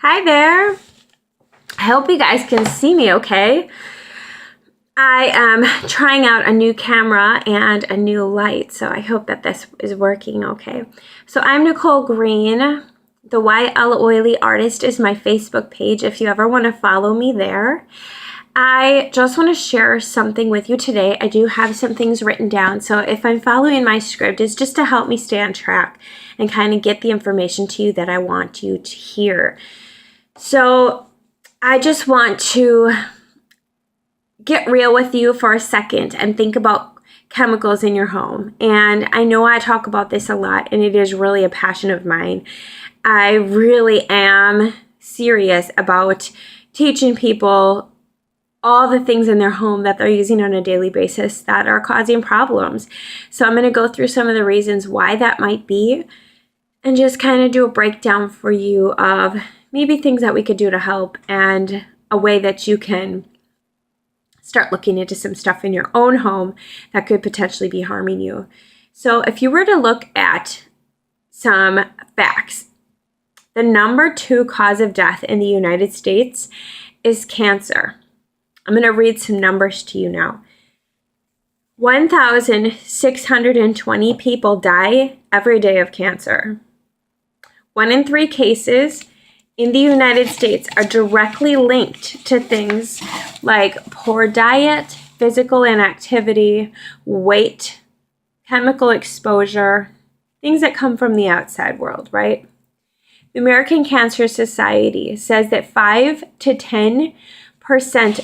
Hi there. I hope you guys can see me okay. I am trying out a new camera and a new light, so I hope that this is working okay. So I'm Nicole Green. The YL Oily Artist is my Facebook page if you ever want to follow me there. I just want to share something with you today. I do have some things written down, so if I'm following my script, it's just to help me stay on track and kind of get the information to you that I want you to hear. So I just want to get real with you for a second and think about chemicals in your home. And I know I talk about this a lot, and it is really a passion of mine. I really am serious about teaching people all the things in their home that they're using on a daily basis that are causing problems. So I'm going to go through some of the reasons why that might be and just kind of do a breakdown for you of maybe things that we could do to help and a way that you can start looking into some stuff in your own home that could potentially be harming you. So if you were to look at some facts, the number 2 cause of death in the United States is cancer. I'm going to read some numbers to you now. 1,620 people die every day of cancer. 1 in 3 cases in the United States are directly linked to things like poor diet, physical inactivity, weight, chemical exposure, things that come from the outside world, right? The American Cancer Society says that 5 to 10%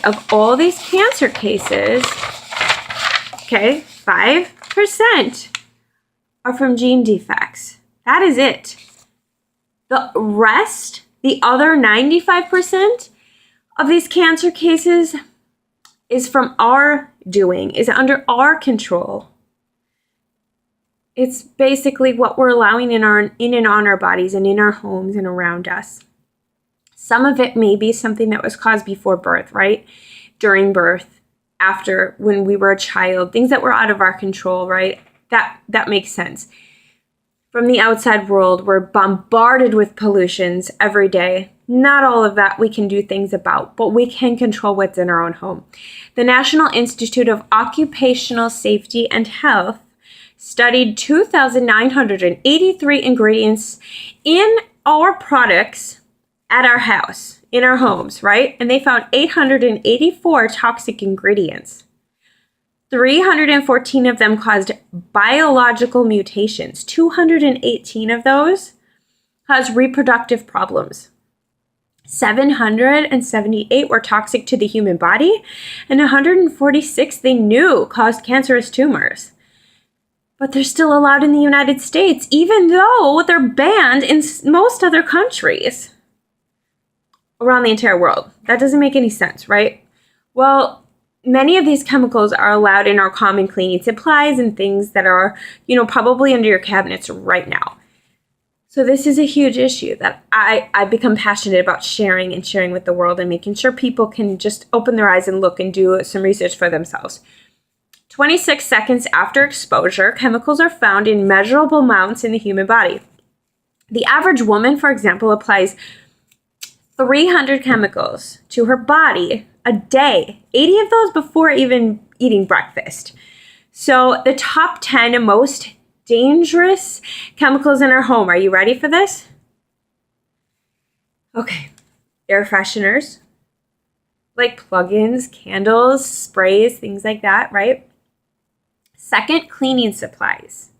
of all these cancer cases, 5% are from gene defects. That is it. The rest, the other 95% of these cancer cases is from our doing, is under our control. It's basically what we're allowing in and on our bodies and in our homes and around us. Some of it may be something that was caused before birth, right? During birth, after, when we were a child, things that were out of our control, right? That makes sense. From the outside world, we're bombarded with pollutions every day. Not all of that we can do things about, but we can control what's in our own home. The National Institute of Occupational Safety and Health studied 2,983 ingredients in our products at our house, in our homes, right? And they found 884 toxic ingredients. 314 of them caused biological mutations. 218 of those caused reproductive problems. 778 were toxic to the human body, and 146 they knew caused cancerous tumors. But they're still allowed in the United States, even though they're banned in most other countries around the entire world. That doesn't make any sense, right? Well, many of these chemicals are allowed in our common cleaning supplies and things that are, probably under your cabinets right now. So this is a huge issue that I've become passionate about sharing with the world and making sure people can just open their eyes and look and do some research for themselves. 26 seconds after exposure, chemicals are found in measurable amounts in the human body. The average woman, for example, applies 300 chemicals to her body a day, 80 of those before even eating breakfast. So the top 10 most dangerous chemicals in our home. Are you ready for this? Okay. Air fresheners, like plug-ins, candles, sprays, things like that, right? Second, cleaning supplies.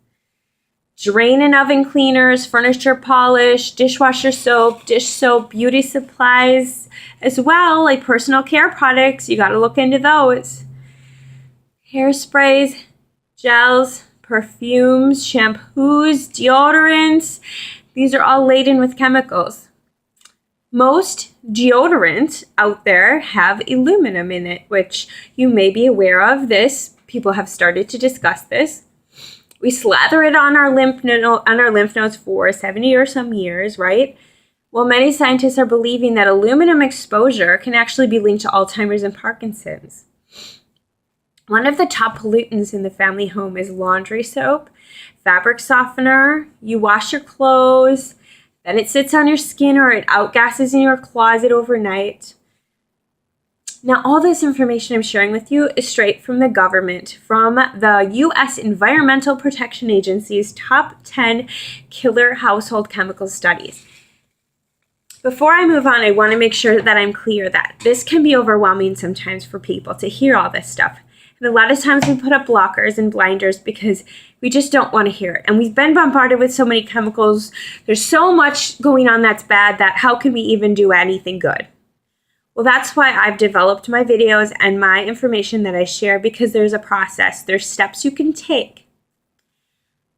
Drain and oven cleaners, furniture polish, dishwasher soap, dish soap, beauty supplies as well, like personal care products. You got to look into those. Hairsprays, gels, perfumes, shampoos, deodorants. These are all laden with chemicals. Most deodorants out there have aluminum in it, which you may be aware of this. People have started to discuss this. We slather it on our lymph nodes for 70 or some years, right? Well, many scientists are believing that aluminum exposure can actually be linked to Alzheimer's and Parkinson's. One of the top pollutants in the family home is laundry soap, fabric softener. You wash your clothes, Then it sits on your skin or it outgasses in your closet overnight. Now, all this information I'm sharing with you is straight from the government, from the U.S. Environmental Protection Agency's top 10 killer household chemical studies. Before I move on, I want to make sure that I'm clear that this can be overwhelming sometimes for people to hear all this stuff. And a lot of times we put up blockers and blinders because we just don't want to hear it. And we've been bombarded with so many chemicals. There's so much going on that's bad that how can we even do anything good? Well, that's why I've developed my videos and my information that I share, because there's a process. There's steps you can take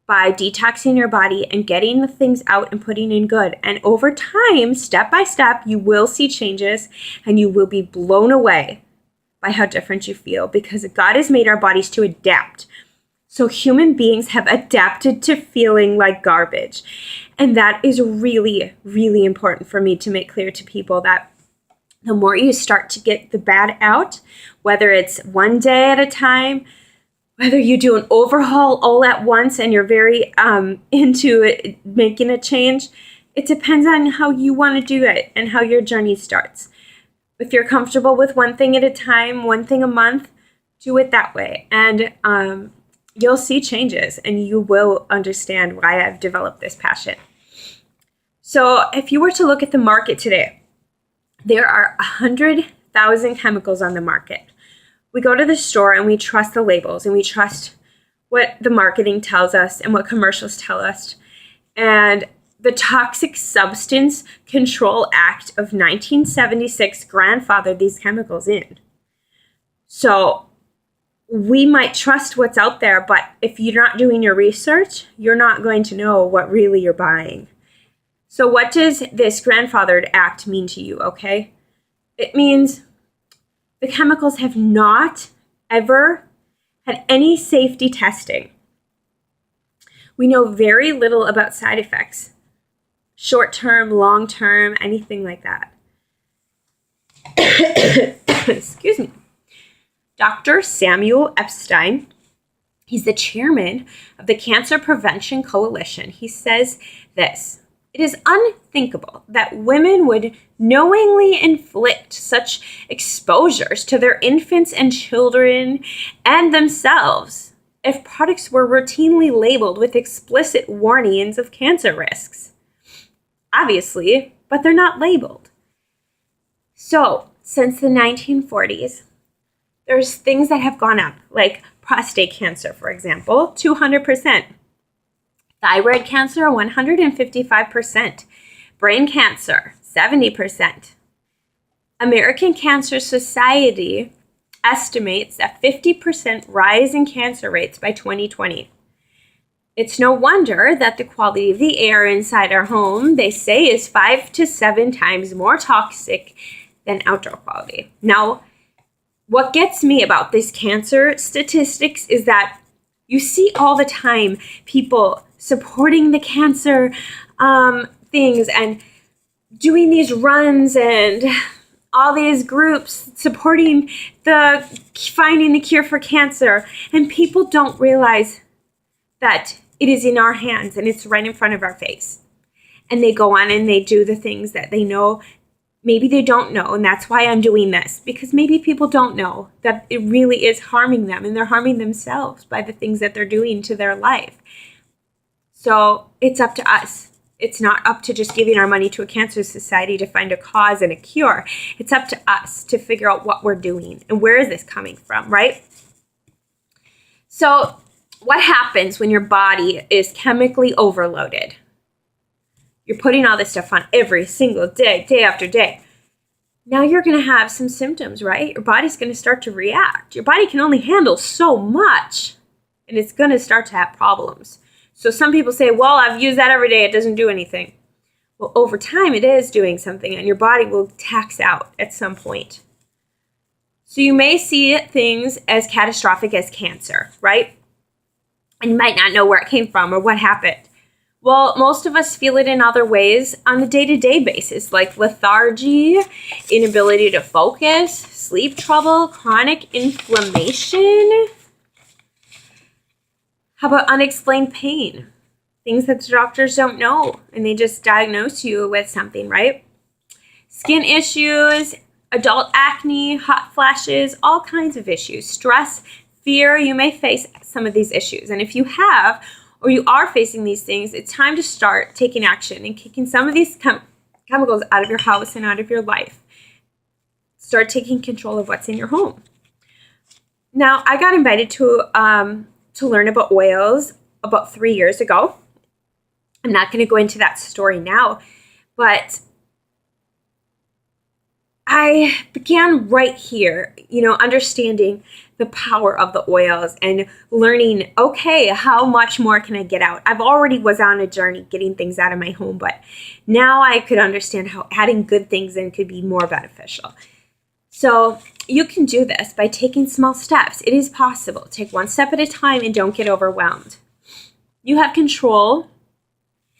by detoxing your body and getting the things out and putting in good. And over time, step by step, you will see changes and you will be blown away by how different you feel, because God has made our bodies to adapt. So human beings have adapted to feeling like garbage. And that is really, really important for me to make clear to people, that the more you start to get the bad out, whether it's one day at a time, whether you do an overhaul all at once and you're very into it, making a change, it depends on how you want to do it and how your journey starts. If you're comfortable with one thing at a time, one thing a month, do it that way. And you'll see changes and you will understand why I've developed this passion. So if you were to look at the market today, there are 100,000 chemicals on the market. We go to the store and we trust the labels and we trust what the marketing tells us and what commercials tell us. And the Toxic Substance Control Act of 1976 grandfathered these chemicals in. So we might trust what's out there, but if you're not doing your research, you're not going to know what really you're buying. So what does this grandfathered act mean to you, okay? It means the chemicals have not ever had any safety testing. We know very little about side effects, short-term, long-term, anything like that. Excuse me. Dr. Samuel Epstein, he's the chairman of the Cancer Prevention Coalition. He says this: "It is unthinkable that women would knowingly inflict such exposures to their infants and children and themselves if products were routinely labeled with explicit warnings of cancer risks. Obviously, but they're not labeled." So, since the 1940s, there's things that have gone up, like prostate cancer, for example, 200%. Thyroid cancer, 155%. Brain cancer, 70%. American Cancer Society estimates a 50% rise in cancer rates by 2020. It's no wonder that the quality of the air inside our home, they say, is 5 to 7 times more toxic than outdoor quality. Now, what gets me about this cancer statistics is that you see all the time people supporting the cancer things and doing these runs and all these groups supporting the finding the cure for cancer. And people don't realize that it is in our hands and it's right in front of our face. And they go on and they do the things that they know. Maybe they don't know, and that's why I'm doing this, because maybe people don't know that it really is harming them, and they're harming themselves by the things that they're doing to their life. So it's up to us. It's not up to just giving our money to a cancer society to find a cause and a cure. It's up to us to figure out what we're doing and where is this coming from, right? So what happens when your body is chemically overloaded? You're putting all this stuff on every single day, day after day. Now you're going to have some symptoms, right? Your body's going to start to react. Your body can only handle so much, and it's going to start to have problems. So some people say, well, I've used that every day. It doesn't do anything. Well, over time, it is doing something, and your body will tax out at some point. So you may see things as catastrophic as cancer, right? And you might not know where it came from or what happened. Well, most of us feel it in other ways on a day-to-day basis, like lethargy, inability to focus, sleep trouble, chronic inflammation. How about unexplained pain? things that the doctors don't know, and they just diagnose you with something, right? Skin issues, adult acne, hot flashes, all kinds of issues. Stress, fear, you may face some of these issues. And if you have, or you are facing these things, it's time to start taking action and kicking some of these chemicals out of your house and out of your life. Start taking control of what's in your home. Now, I got invited to learn about oils about 3 years ago. I'm not going to go into that story now, but I began right here, understanding the power of the oils and learning, okay, how much more can I get out? I've already was on a journey getting things out of my home, but now I could understand how adding good things in could be more beneficial. So you can do this by taking small steps. It is possible. Take one step at a time and don't get overwhelmed. You have control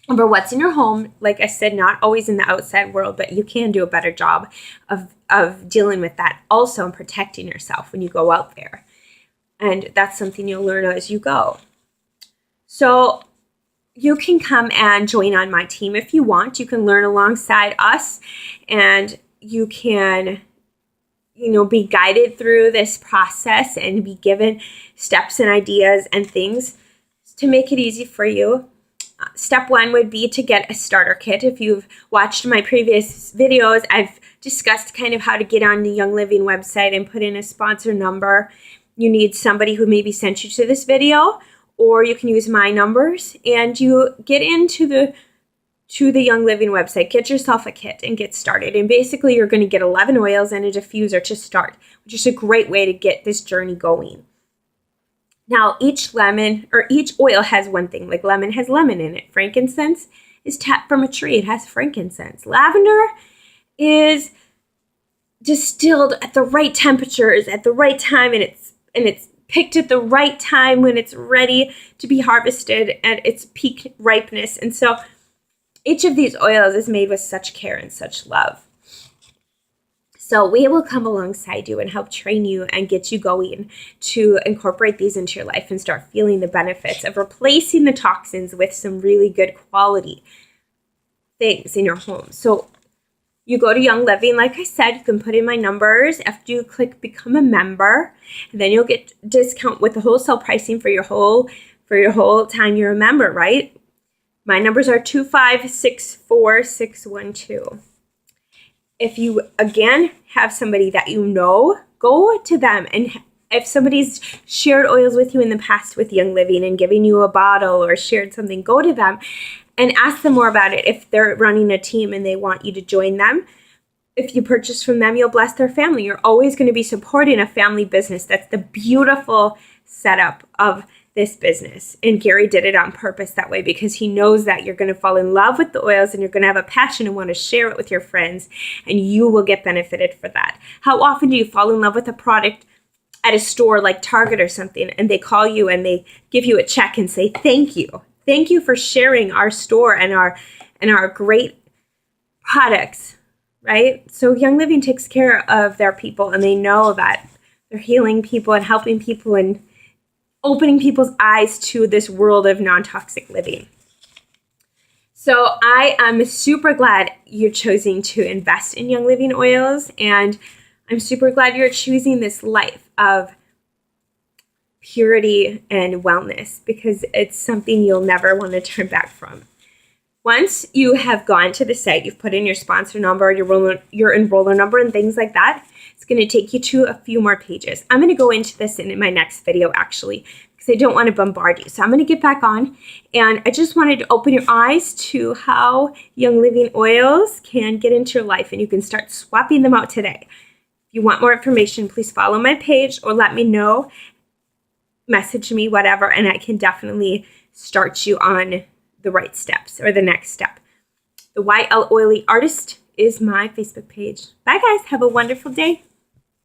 over what's in your home. Like I said, not always in the outside world, but you can do a better job of dealing with that also and protecting yourself when you go out there. And that's something you'll learn as you go. So you can come and join on my team if you want. You can learn alongside us, and you can be guided through this process and be given steps and ideas and things to make it easy for you. Step one would be to get a starter kit. If you've watched my previous videos, I've discussed kind of how to get on the Young Living website and put in a sponsor number. You need somebody who maybe sent you to this video, or you can use my numbers, and you get into the Young Living website, get yourself a kit and get started. And basically you're going to get 11 oils and a diffuser to start, which is a great way to get this journey going. Now, each oil has one thing. Like lemon has lemon in it. Frankincense is tapped from a tree. It has frankincense. Lavender is distilled at the right temperatures at the right time, and it's picked at the right time when it's ready to be harvested at its peak ripeness. And so each of these oils is made with such care and such love. So we will come alongside you and help train you and get you going to incorporate these into your life and start feeling the benefits of replacing the toxins with some really good quality things in your home. So you go to Young Living, like I said, you can put in my numbers after you click become a member, and then you'll get discount with the wholesale pricing for your whole time you're a member, right? My numbers are 2564612. If you, again, have somebody that you know, go to them. And if somebody's shared oils with you in the past with Young Living and giving you a bottle or shared something, go to them and ask them more about it. If they're running a team and they want you to join them, if you purchase from them, you'll bless their family. You're always going to be supporting a family business. That's the beautiful setup of this business. And Gary did it on purpose that way because he knows that you're going to fall in love with the oils and you're going to have a passion and want to share it with your friends, and you will get benefited for that. How often do you fall in love with a product at a store like Target or something, and they call you and they give you a check and say, thank you. Thank you for sharing our store and our great products, right? So Young Living takes care of their people, and they know that they're healing people and helping people and opening people's eyes to this world of non-toxic living. So I am super glad you're choosing to invest in Young Living oils, and I'm super glad you're choosing this life of purity and wellness, because it's something you'll never want to turn back from. Once you have gone to the site, you've put in your sponsor number, your enroller number, and things like that, it's going to take you to a few more pages. I'm going to go into this in my next video, actually, because I don't want to bombard you. So I'm going to get back on, and I just wanted to open your eyes to how Young Living oils can get into your life, and you can start swapping them out today. If you want more information, please follow my page or let me know, message me, whatever, and I can definitely start you on the right steps or the next step. The YL Oily Artist is my Facebook page. Bye, guys. Have a wonderful day.